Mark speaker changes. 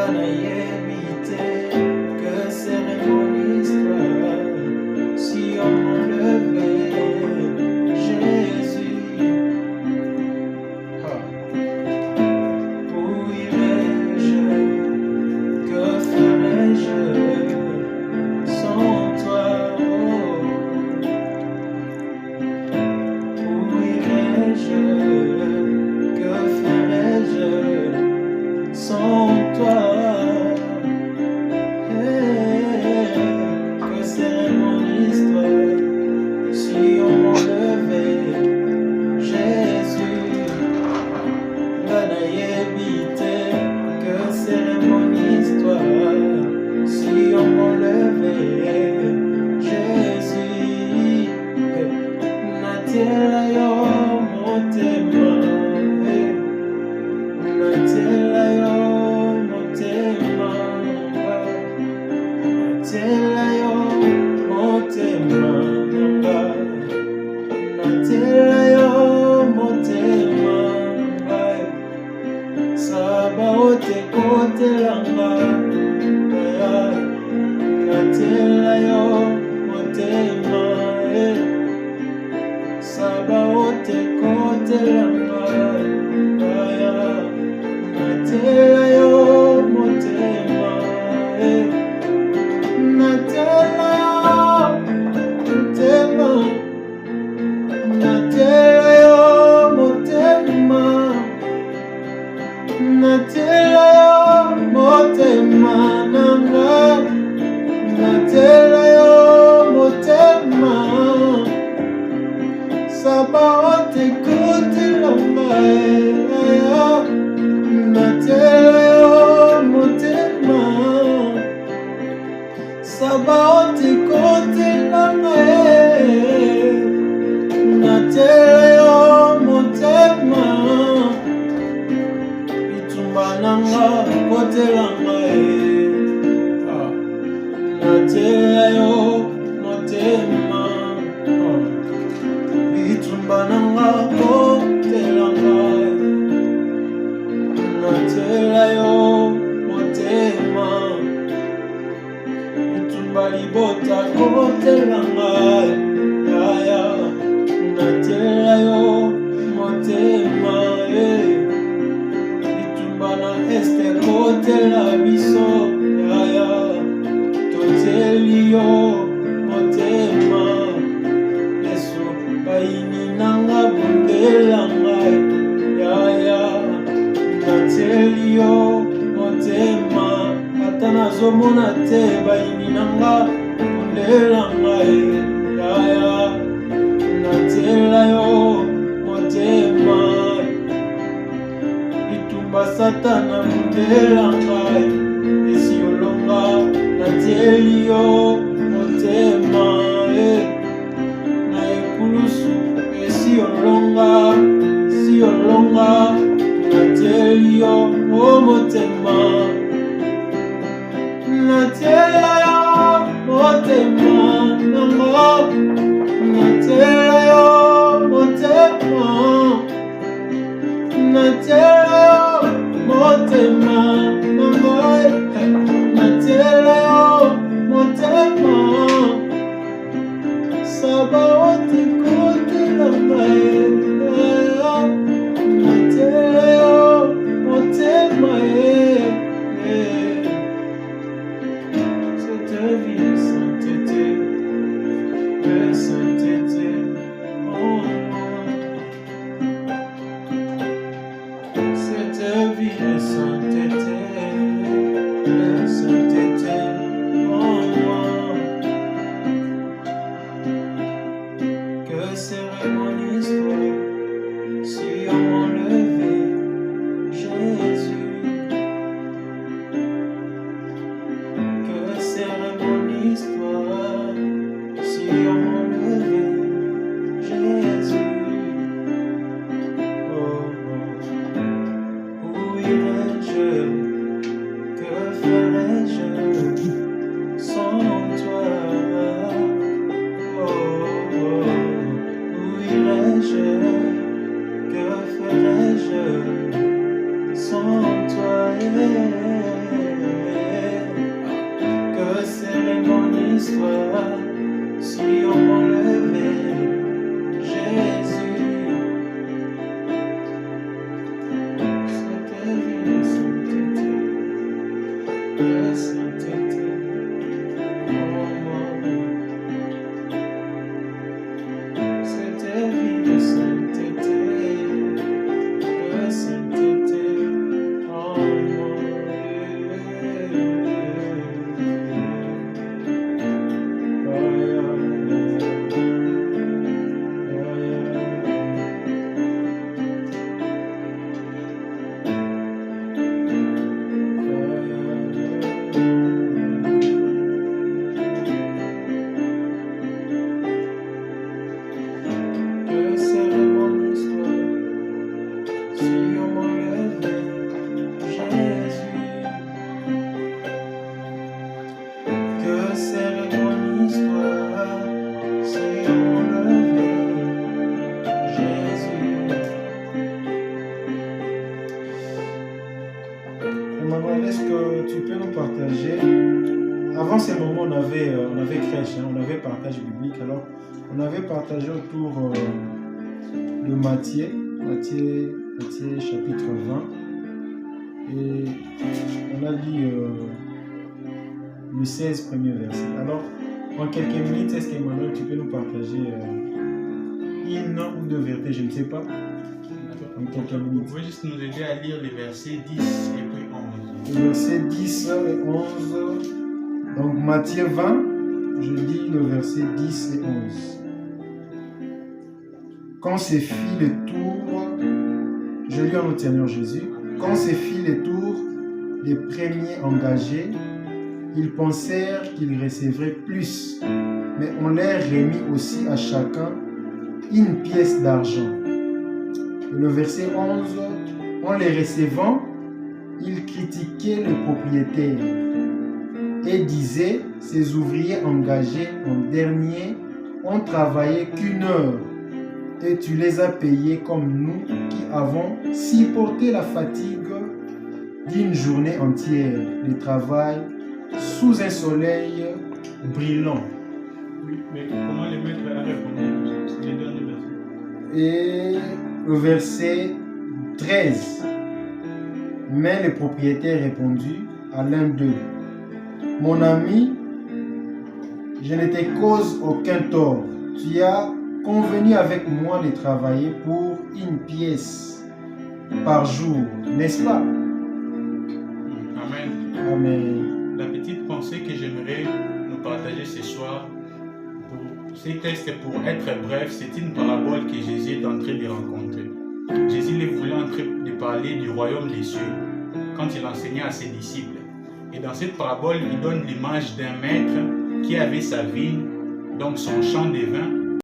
Speaker 1: éviter que serait mon histoire si on m'enlevait Jésus. Où irais-je? Que ferais-je sans toi? Où irais-je? Que ferais-je sans toi? Que serait mon histoire si on m'enlevait Jésus? Éviter que serait mon histoire si on m'enlevait Jésus. Natela yo motema, natela yo motema, natela yo motema, natela yo motema. Sabaote kotelanga, natela yo motema. Sabaote kotelanga, natela yo motema. Natela yo motema, natela yo motema. Natela yo motema nanga, natela yo motema. Sabaote kotelanga, natela yo motema. Sabaote kotelanga, natela yo motema. Nanga kotelanga, natela yo motema. Bitumba nanga kotelanga, natela yo motema. Bitumba libota kotelanga, natela yo motema. Este kotela biso, toteli yo motema. Yesu baini nanga bundelanga, nateli yo motema. Ata nazomona te baini nanga bundelanga, natela yo motema. Satana mundelanga, esiolonga nateli yo motema. Na ekulusu esiolonga, siolonga nateli yo motema. Natela yo motema nanga, natela yo motema. Natela motema nanga, natela yo motema. Sabaote kotelanga, natela yo motema. Cette vie est sainteté, sainteté. Cette vie est sainteté, sainteté en moi. Que serait mon histoire si on m'enlevait Jésus? Que serait mon histoire si on m'enlevait Jésus? Que ferais-je sans toi? Où irais-je? Que ferais-je sans toi? Que serait mon histoire si on m'enlevait Jésus? C'était une sainteté, de sainteté en moi. C'était vie de sainteté en moi. Que serait mon histoire si on m'enlevait Jésus? Que serait mon histoire si on m'enlevait Jésus? Emmanuel, est-ce que tu peux nous partager? Avant ces moments, on avait crèche, on avait partage biblique. Alors, on avait partagé autour de Matthieu chapitre 20. Et on a lu le 16 premier verset. Alors, en quelques minutes, est-ce qu'Emmanuel, tu peux nous partager une ou deux versets, je ne sais pas. En quelques minutes.
Speaker 2: Vous pouvez juste nous aider à lire les versets 10 et puis 11.
Speaker 1: Les versets 10 et 11. Donc, Matthieu 20, je lis le verset 10 et 11. Quand se fit le tour, je lis en notre Seigneur Jésus, quand se fit le tour des premiers engagés, ils pensèrent qu'ils recevraient plus, mais on leur remit aussi à chacun une pièce d'argent. Et le verset 11, en les recevant, ils critiquaient le propriétaire et disaient, ces ouvriers engagés en dernier ont travaillé qu'une heure, et tu les as payés comme nous qui avons supporté la fatigue d'une journée entière de travail sous un soleil brillant.
Speaker 2: Oui, mais comment les maîtres a répondu? Les derniers versets.
Speaker 1: Et le verset 13. Mais le propriétaire répondit à l'un d'eux, mon ami, je ne te cause aucun tort. Tu as convenu avec moi de travailler pour une pièce par jour, n'est-ce pas?
Speaker 2: Amen.
Speaker 1: Amen.
Speaker 2: La petite pensée que j'aimerais nous partager ce soir, pour ces textes, pour être bref, c'est une parabole que Jésus est en train de rencontrer. Jésus voulait en train de parler du royaume des cieux quand il enseignait à ses disciples. Et dans cette parabole, il donne l'image d'un maître qui avait sa vigne, donc son champ de vin,